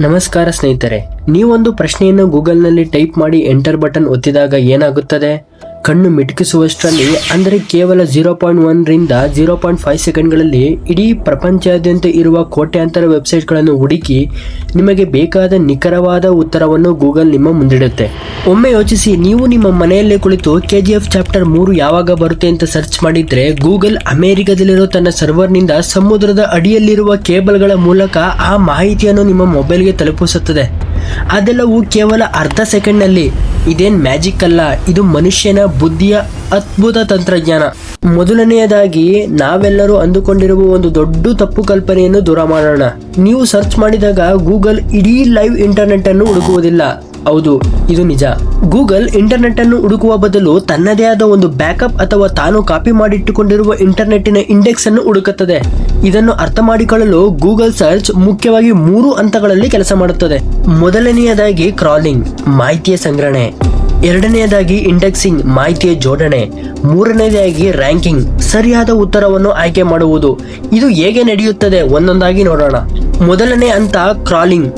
ನಮಸ್ಕಾರ ಸ್ನೇಹಿತರೆ, ನೀವೊಂದು ಪ್ರಶ್ನೆಯನ್ನು ಗೂಗಲ್ನಲ್ಲಿ ಟೈಪ್ ಮಾಡಿ ಎಂಟರ್ ಬಟನ್ ಒತ್ತಿದಾಗ ಏನಾಗುತ್ತದೆ? ಕಣ್ಣು ಮಿಟುಕಿಸುವಷ್ಟರಲ್ಲಿ, ಅಂದರೆ ಕೇವಲ 0.1 ರಿಂದ 0.5 ಸೆಕೆಂಡ್ಗಳಲ್ಲಿ ಇಡೀ ಪ್ರಪಂಚಾದ್ಯಂತ ಇರುವ ಕೋಟ್ಯಾಂತರ ವೆಬ್ಸೈಟ್ಗಳನ್ನು ಹುಡುಕಿ ನಿಮಗೆ ಬೇಕಾದ ನಿಖರವಾದ ಉತ್ತರವನ್ನು ಗೂಗಲ್ ನಿಮ್ಮ ಮುಂದಿಡುತ್ತೆ. ಒಮ್ಮೆ ಯೋಚಿಸಿ, ನೀವು ನಿಮ್ಮ ಮನೆಯಲ್ಲೇ ಕುಳಿತು KGF ಚಾಪ್ಟರ್ 3 ಯಾವಾಗ ಬರುತ್ತೆ ಅಂತ ಸರ್ಚ್ ಮಾಡಿದ್ರೆ ಗೂಗಲ್ ಅಮೆರಿಕದಲ್ಲಿರೋ ತನ್ನ ಸರ್ವರ್ನಿಂದ ಸಮುದ್ರದ ಅಡಿಯಲ್ಲಿರುವ ಕೇಬಲ್ಗಳ ಮೂಲಕ ಆ ಮಾಹಿತಿಯನ್ನು ನಿಮ್ಮ ಮೊಬೈಲ್ಗೆ ತಲುಪಿಸುತ್ತದೆ. ಅದೆಲ್ಲವೂ ಕೇವಲ ಅರ್ಧ ಸೆಕೆಂಡ್ನಲ್ಲಿ. ಇದೇನ್ ಮ್ಯಾಜಿಕ್ ಅಲ್ಲ, ಇದು ಮನುಷ್ಯನ ಬುದ್ಧಿಯ ಅದ್ಭುತ ತಂತ್ರಜ್ಞಾನ. ಮೊದಲನೆಯದಾಗಿ, ನಾವೆಲ್ಲರೂ ಅಂದುಕೊಂಡಿರುವ ಒಂದು ದೊಡ್ಡ ತಪ್ಪು ಕಲ್ಪನೆಯನ್ನು ದೂರ ಮಾಡೋಣ. ನೀವು ಸರ್ಚ್ ಮಾಡಿದಾಗ ಗೂಗಲ್ ಇಡೀ ಲೈವ್ ಇಂಟರ್ನೆಟ್ ಅನ್ನು ಹುಡುಕುವುದಿಲ್ಲ. ಹೌದು, ಇದು ನಿಜ. ಗೂಗಲ್ ಇಂಟರ್ನೆಟ್ ಅನ್ನು ಹುಡುಕುವ ಬದಲು ತನ್ನದೇ ಆದ ಒಂದು ಬ್ಯಾಕಪ್ ಅಥವಾ ತಾನು ಕಾಪಿ ಮಾಡಿಟ್ಟುಕೊಂಡಿರುವ ಇಂಟರ್ನೆಟ್ಟಿನ ಇಂಡೆಕ್ಸ್ ಅನ್ನು ಹುಡುಕುತ್ತದೆ. ಇದನ್ನು ಅರ್ಥ ಮಾಡಿಕೊಳ್ಳಲು ಗೂಗಲ್ ಸರ್ಚ್ ಮುಖ್ಯವಾಗಿ 3 ಹಂತಗಳಲ್ಲಿ ಕೆಲಸ ಮಾಡುತ್ತದೆ. ಮೊದಲನೆಯದಾಗಿ ಕ್ರಾಲಿಂಗ್, ಮಾಹಿತಿಯ ಸಂಗ್ರಹಣೆ. ಎರಡನೆಯದಾಗಿ ಇಂಡೆಕ್ಸಿಂಗ್, ಮಾಹಿತಿಯ ಜೋಡಣೆ. ಮೂರನೆಯದಾಗಿ ರ್ಯಾಂಕಿಂಗ್, ಸರಿಯಾದ ಉತ್ತರವನ್ನು ಆಯ್ಕೆ ಮಾಡುವುದು. ಇದು ಹೇಗೆ ನಡೆಯುತ್ತದೆ ಒಂದೊಂದಾಗಿ ನೋಡೋಣ. ಮೊದಲನೇ ಹಂತ ಕ್ರಾಲಿಂಗ್.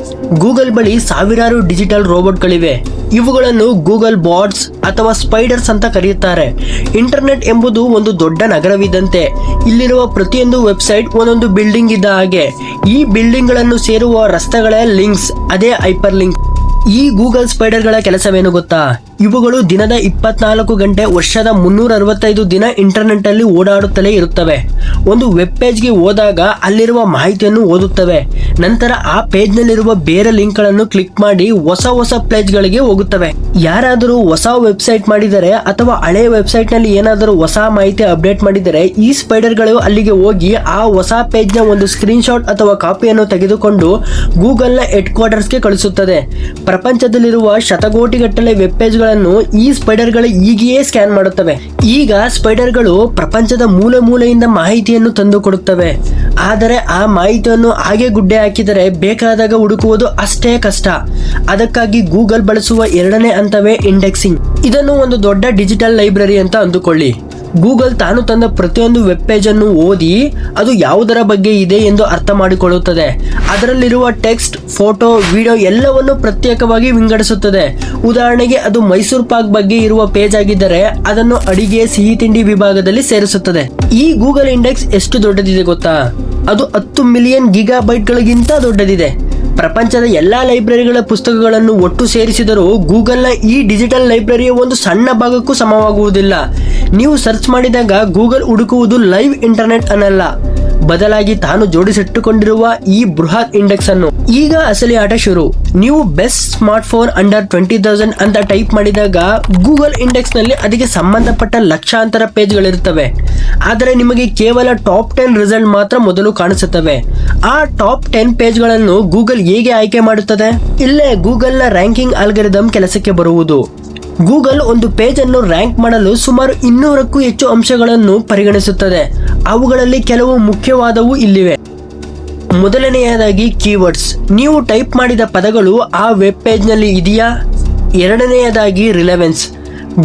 ಗೂಗಲ್ ಬಳಿ ಸಾವಿರಾರು ಡಿಜಿಟಲ್ ರೋಬೋಟ್ಗಳಿವೆ. ಇವುಗಳನ್ನು ಗೂಗಲ್ ಬಾಟ್ಸ್ ಅಥವಾ ಸ್ಪೈಡರ್ಸ್ ಅಂತ ಕರೆಯುತ್ತಾರೆ. ಇಂಟರ್ನೆಟ್ ಎಂಬುದು ಒಂದು ದೊಡ್ಡ ನಗರವಿದ್ದಂತೆ. ಇಲ್ಲಿರುವ ಪ್ರತಿಯೊಂದು ವೆಬ್ಸೈಟ್ ಒಂದೊಂದು ಬಿಲ್ಡಿಂಗ್ ಇದ್ದ ಹಾಗೆ. ಈ ಬಿಲ್ಡಿಂಗ್ಗಳನ್ನು ಸೇರುವ ರಸ್ತೆಗಳ ಲಿಂಕ್ಸ್, ಅದೇ ಹೈಪರ್ ಲಿಂಕ್. ಈ ಗೂಗಲ್ ಸ್ಪೈಡರ್ಗಳ ಕೆಲಸವೇನು ಗೊತ್ತಾ? ಇವುಗಳು ದಿನದ 24 ಗಂಟೆ, ವರ್ಷದ 365 ದಿನ ಇಂಟರ್ನೆಟ್ ಅಲ್ಲಿ ಓಡಾಡುತ್ತಲೇ ಇರುತ್ತವೆ. ಒಂದು ವೆಬ್ ಪೇಜ್ಗೆ ಹೋದಾಗ ಅಲ್ಲಿರುವ ಮಾಹಿತಿಯನ್ನು ಓದುತ್ತವೆ. ನಂತರ ಆ ಪೇಜ್ನಲ್ಲಿರುವ ಬೇರೆ ಲಿಂಕ್ಗಳನ್ನು ಕ್ಲಿಕ್ ಮಾಡಿ ಹೊಸ ಪೇಜ್ಗಳಿಗೆ ಹೋಗುತ್ತವೆ. ಯಾರಾದರೂ ಹೊಸ ವೆಬ್ಸೈಟ್ ಮಾಡಿದರೆ ಅಥವಾ ಹಳೆ ವೆಬ್ಸೈಟ್ನಲ್ಲಿ ಏನಾದರೂ ಹೊಸ ಮಾಹಿತಿ ಅಪ್ಡೇಟ್ ಮಾಡಿದರೆ ಈ ಸ್ಪೈಡರ್ಗಳು ಅಲ್ಲಿಗೆ ಹೋಗಿ ಆ ಹೊಸ ಪೇಜ್ನ ಒಂದು ಸ್ಕ್ರೀನ್ ಶಾಟ್ ಅಥವಾ ಕಾಪಿಯನ್ನು ತೆಗೆದುಕೊಂಡು ಗೂಗಲ್ನ ಹೆಡ್ ಕ್ವಾರ್ಟರ್ಸ್ಗೆ ಕಳಿಸುತ್ತದೆ. ಪ್ರಪಂಚದಲ್ಲಿರುವ ಶತಕೋಟಿಗಟ್ಟಲೆ ವೆಬ್ ಪೇಜ್ಗಳನ್ನು ಈ ಸ್ಪೈಡರ್ಗಳು ಹೀಗೆಯೇ ಸ್ಕ್ಯಾನ್ ಮಾಡುತ್ತವೆ. ಈಗ ಸ್ಪೈಡರ್ಗಳು ಪ್ರಪಂಚದ ಮೂಲೆ ಮೂಲೆಯಿಂದ ಮಾಹಿತಿಯನ್ನು ತಂದು ಕೊಡುತ್ತವೆ. ಆದರೆ ಆ ಮಾಹಿತಿಯನ್ನು ಹಾಗೆ ಗುಡ್ಡೆ ಹಾಕಿದರೆ ಬೇಕಾದಾಗ ಹುಡುಕುವುದು ಅಷ್ಟೇ ಕಷ್ಟ. ಅದಕ್ಕಾಗಿ ಗೂಗಲ್ ಬಳಸುವ ಎರಡನೇ ಹಂತವೇ ಇಂಡೆಕ್ಸಿಂಗ್. ಇದನ್ನು ಒಂದು ದೊಡ್ಡ ಡಿಜಿಟಲ್ ಲೈಬ್ರರಿ ಅಂತ ಅಂದುಕೊಳ್ಳಿ. ಗೂಗಲ್ ತಾನು ತಂದ ಪ್ರತಿಯೊಂದು ವೆಬ್ ಪೇಜ್ ಅನ್ನು ಓದಿ ಅದು ಯಾವುದರ ಬಗ್ಗೆ ಇದೆ ಎಂದು ಅರ್ಥ ಮಾಡಿಕೊಳ್ಳುತ್ತದೆ. ಅದರಲ್ಲಿರುವ ಟೆಕ್ಸ್ಟ್, ಫೋಟೋ, ವಿಡಿಯೋ ಎಲ್ಲವನ್ನು ಪ್ರತ್ಯೇಕವಾಗಿ ವಿಂಗಡಿಸುತ್ತದೆ. ಉದಾಹರಣೆಗೆ, ಅದು ಮೈಸೂರು ಪಾಕ್ ಬಗ್ಗೆ ಇರುವ ಪೇಜ್ ಆಗಿದ್ದರೆ ಅದನ್ನು ಅಡಿಗೆ, ಸಿಹಿ ತಿಂಡಿ ವಿಭಾಗದಲ್ಲಿ ಸೇರಿಸುತ್ತದೆ. ಈ ಗೂಗಲ್ ಇಂಡೆಕ್ಸ್ ಎಷ್ಟು ದೊಡ್ಡದಿದೆ ಗೊತ್ತಾ? ಅದು 10 ಮಿಲಿಯನ್ ಗಿಗಾಬೈಟ್ಗಳಿಗಿಂತ ದೊಡ್ಡದಿದೆ. ಪ್ರಪಂಚದ ಎಲ್ಲಾ ಲೈಬ್ರರಿಗಳ ಪುಸ್ತಕಗಳನ್ನು ಒಟ್ಟು ಸೇರಿಸಿದರೂ ಗೂಗಲ್ನ ಈ ಡಿಜಿಟಲ್ ಲೈಬ್ರರಿಯ ಒಂದು ಸಣ್ಣ ಭಾಗಕ್ಕೂ ಸಮವಾಗುವುದಿಲ್ಲ. ನೀವು ಸರ್ಚ್ ಮಾಡಿದಾಗ ಗೂಗಲ್ ಹುಡುಕುವುದು ಲೈವ್ ಇಂಟರ್ನೆಟ್ ಅನ್ನಲ್ಲ, ಬದಲಾಗಿ ತಾನು ಜೋಡಿಸಿಟ್ಟುಕೊಂಡಿರುವ ಈ ಬೃಹತ್ ಇಂಡೆಕ್ಸ್ ಅನ್ನು. ಈಗ ಅಸಲಿ ಆಟ ಶುರು. ನೀವು ಬೆಸ್ಟ್ ಸ್ಮಾರ್ಟ್ ಫೋನ್ ಅಂಡರ್ 20,000 ಅಂತ ಟೈಪ್ ಮಾಡಿದಾಗ ಗೂಗಲ್ ಇಂಡೆಕ್ಸ್ ನಲ್ಲಿ ಅದಕ್ಕೆ ಸಂಬಂಧಪಟ್ಟ ಲಕ್ಷಾಂತರ ಪೇಜ್ಗಳಿರುತ್ತವೆ. ಆದರೆ ನಿಮಗೆ ಕೇವಲ ಟಾಪ್ 10 ರಿಸಲ್ಟ್ ಮಾತ್ರ ಮೊದಲು ಕಾಣಿಸುತ್ತವೆ. ಆ ಟಾಪ್ 10 ಪೇಜ್ಗಳನ್ನು ಗೂಗಲ್ ಹೇಗೆ ಆಯ್ಕೆ ಮಾಡುತ್ತದೆ? ಇಲ್ಲೇ ಗೂಗಲ್ನ ರ್ಯಾಂಕಿಂಗ್ ಅಲ್ಗಾರಿದಮ್ ಕೆಲಸಕ್ಕೆ ಬರುವುದು. ಗೂಗಲ್ ಒಂದು ಪೇಜ್ ಅನ್ನು ರ್ಯಾಂಕ್ ಮಾಡಲು ಸುಮಾರು 200ಕ್ಕೂ ಹೆಚ್ಚು ಅಂಶಗಳನ್ನು ಪರಿಗಣಿಸುತ್ತದೆ. ಅವುಗಳಲ್ಲಿ ಕೆಲವು ಮುಖ್ಯವಾದವು ಇಲ್ಲಿವೆ. ಮೊದಲನೆಯದಾಗಿ ಕೀವರ್ಡ್ಸ್, ನೀವು ಟೈಪ್ ಮಾಡಿದ ಪದಗಳು ಆ ವೆಬ್ ಪೇಜ್ನಲ್ಲಿ ಇದೆಯಾ? ಎರಡನೆಯದಾಗಿ ರಿಲೆವೆನ್ಸ್,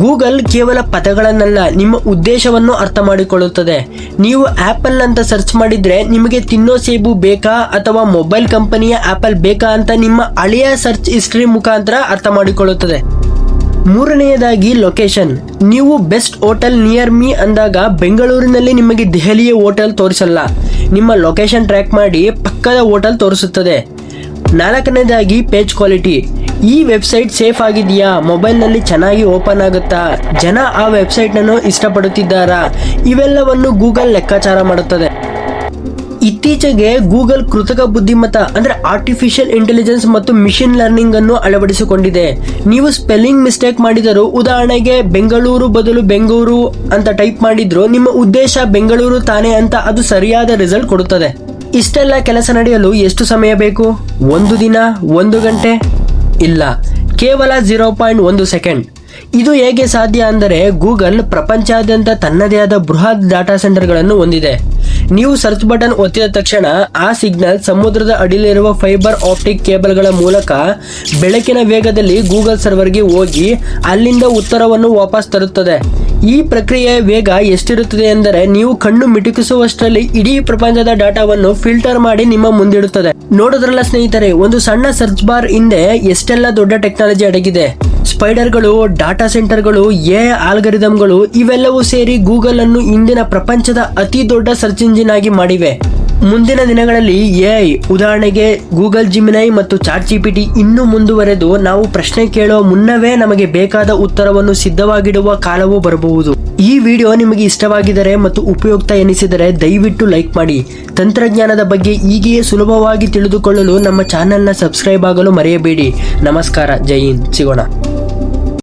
ಗೂಗಲ್ ಕೇವಲ ಪದಗಳನ್ನಲ್ಲ, ನಿಮ್ಮ ಉದ್ದೇಶವನ್ನು ಅರ್ಥ ಮಾಡಿಕೊಳ್ಳುತ್ತದೆ. ನೀವು ಆಪಲ್ ಅಂತ ಸರ್ಚ್ ಮಾಡಿದ್ರೆ ನಿಮಗೆ ತಿನ್ನೋ ಸೇಬು ಬೇಕಾ ಅಥವಾ ಮೊಬೈಲ್ ಕಂಪನಿಯ ಆಪಲ್ ಬೇಕಾ ಅಂತ ನಿಮ್ಮ ಹಳೆಯ ಸರ್ಚ್ ಹಿಸ್ಟ್ರಿ ಮುಖಾಂತರ ಅರ್ಥ ಮಾಡಿಕೊಳ್ಳುತ್ತದೆ. ಮೂರನೆಯದಾಗಿ ಲೊಕೇಶನ್, ನೀವು ಬೆಸ್ಟ್ ಹೋಟೆಲ್ ನಿಯರ್ ಮೀ ಅಂದಾಗ ಬೆಂಗಳೂರಿನಲ್ಲಿ ನಿಮಗೆ ದೆಹಲಿಯ ಹೋಟೆಲ್ ತೋರಿಸಲ್ಲ, ನಿಮ್ಮ ಲೊಕೇಶನ್ ಟ್ರ್ಯಾಕ್ ಮಾಡಿ ಪಕ್ಕದ ಹೋಟೆಲ್ ತೋರಿಸುತ್ತದೆ. ನಾಲ್ಕನೇದಾಗಿ ಪೇಜ್ ಕ್ವಾಲಿಟಿ, ಈ ವೆಬ್ಸೈಟ್ ಸೇಫ್ ಆಗಿದೆಯಾ, ಮೊಬೈಲ್ನಲ್ಲಿ ಚೆನ್ನಾಗಿ ಓಪನ್ ಆಗುತ್ತಾ, ಜನ ಆ ವೆಬ್ಸೈಟ್ನನ್ನು ಇಷ್ಟಪಡುತ್ತಿದ್ದಾರಾ, ಇವೆಲ್ಲವನ್ನು ಗೂಗಲ್ ಲೆಕ್ಕಾಚಾರ ಮಾಡುತ್ತದೆ. ಇತ್ತೀಚೆಗೆ ಗೂಗಲ್ ಕೃತಕ ಬುದ್ಧಿಮತ್ತ ಅಂದ್ರೆ ಆರ್ಟಿಫಿಷಿಯಲ್ ಇಂಟೆಲಿಜೆನ್ಸ್ ಮತ್ತು ಮಿಷಿನ್ ಲರ್ನಿಂಗ್ ಅನ್ನು ಅಳವಡಿಸಿಕೊಂಡಿದೆ. ನೀವು ಸ್ಪೆಲ್ಲಿಂಗ್ ಮಿಸ್ಟೇಕ್ ಮಾಡಿದರೂ, ಉದಾಹರಣೆಗೆ ಬೆಂಗಳೂರು ಬದಲು ಬೆಂಗಳೂರು ಅಂತ ಟೈಪ್ ಮಾಡಿದ್ರು ನಿಮ್ಮ ಉದ್ದೇಶ ಬೆಂಗಳೂರು ತಾನೇ ಅಂತ ಅದು ಸರಿಯಾದ ರಿಸಲ್ಟ್ ಕೊಡುತ್ತದೆ. ಇಷ್ಟೆಲ್ಲ ಕೆಲಸ ನಡೆಯಲು ಎಷ್ಟು ಸಮಯ ಬೇಕು? 1 ದಿನ, 1 ಗಂಟೆ? ಇಲ್ಲ, ಕೇವಲ 0.1 ಸೆಕೆಂಡ್. ಇದು ಹೇಗೆ ಸಾಧ್ಯ ಅಂದರೆ ಗೂಗಲ್ ಪ್ರಪಂಚಾದ್ಯಂತ ತನ್ನದೇ ಆದ ಬೃಹತ್ ಡಾಟಾ ಸೆಂಟರ್ಗಳನ್ನು ಹೊಂದಿದೆ. ನೀವು ಸರ್ಚ್ ಬಟನ್ ಒತ್ತಿದ ತಕ್ಷಣ ಆ ಸಿಗ್ನಲ್ ಸಮುದ್ರದ ಅಡಿಯಲ್ಲಿರುವ ಫೈಬರ್ ಆಪ್ಟಿಕ್ ಕೇಬಲ್ಗಳ ಮೂಲಕ ಬೆಳಕಿನ ವೇಗದಲ್ಲಿ ಗೂಗಲ್ ಸರ್ವರ್ಗೆ ಹೋಗಿ ಅಲ್ಲಿಂದ ಉತ್ತರವನ್ನು ವಾಪಸ್ ತರುತ್ತದೆ. ಈ ಪ್ರಕ್ರಿಯೆಯ ವೇಗ ಎಷ್ಟಿರುತ್ತದೆ ಎಂದರೆ ನೀವು ಕಣ್ಣು ಮಿಟುಕಿಸುವಷ್ಟರಲ್ಲಿ ಇಡೀ ಪ್ರಪಂಚದ ಡಾಟಾವನ್ನು ಫಿಲ್ಟರ್ ಮಾಡಿ ನಿಮ್ಮ ಮುಂದಿಡುತ್ತದೆ. ನೋಡಿದ್ರಲ್ಲ ಸ್ನೇಹಿತರೆ, ಒಂದು ಸಣ್ಣ ಸರ್ಚ್ ಬಾರ್ ಹಿಂದೆ ಎಷ್ಟೆಲ್ಲ ದೊಡ್ಡ ಟೆಕ್ನಾಲಜಿ ಅಡಗಿದೆ. ಸ್ಪೈಡರ್ಗಳು, ಡಾಟಾ ಸೆಂಟರ್ಗಳು, ಎಐ ಆಲ್ಗರಿದಮ್ಗಳು ಇವೆಲ್ಲವೂ ಸೇರಿ ಗೂಗಲ್ ಅನ್ನು ಇಂದಿನ ಪ್ರಪಂಚದ ಅತಿ ದೊಡ್ಡ ಸರ್ಚ್ ಇಂಜಿನ್ ಆಗಿ ಮಾಡಿವೆ. ಮುಂದಿನ ದಿನಗಳಲ್ಲಿ ಎಐ, ಉದಾಹರಣೆಗೆ ಗೂಗಲ್ ಜಿಮಿನೈ ಮತ್ತು ಚಾಟ್ ಜಿಪಿಟಿ ಇನ್ನೂ ಮುಂದುವರೆದು ನಾವು ಪ್ರಶ್ನೆ ಕೇಳುವ ಮುನ್ನವೇ ನಮಗೆ ಬೇಕಾದ ಉತ್ತರವನ್ನು ಸಿದ್ಧವಾಗಿಡುವ ಕಾಲವೂ ಬರಬಹುದು. ಈ ವಿಡಿಯೋ ನಿಮಗೆ ಇಷ್ಟವಾಗಿದ್ದರೆ ಮತ್ತು ಉಪಯುಕ್ತ ಎನಿಸಿದರೆ ದಯವಿಟ್ಟು ಲೈಕ್ ಮಾಡಿ. ತಂತ್ರಜ್ಞಾನದ ಬಗ್ಗೆ ಹೀಗೆಯೇ ಸುಲಭವಾಗಿ ತಿಳಿದುಕೊಳ್ಳಲು ನಮ್ಮ ಚಾನೆಲ್ನ ಸಬ್ಸ್ಕ್ರೈಬ್ ಆಗಲು ಮರೆಯಬೇಡಿ. ನಮಸ್ಕಾರ, ಜೈ ಹಿಂದ್, ಸಿಗೋಣ.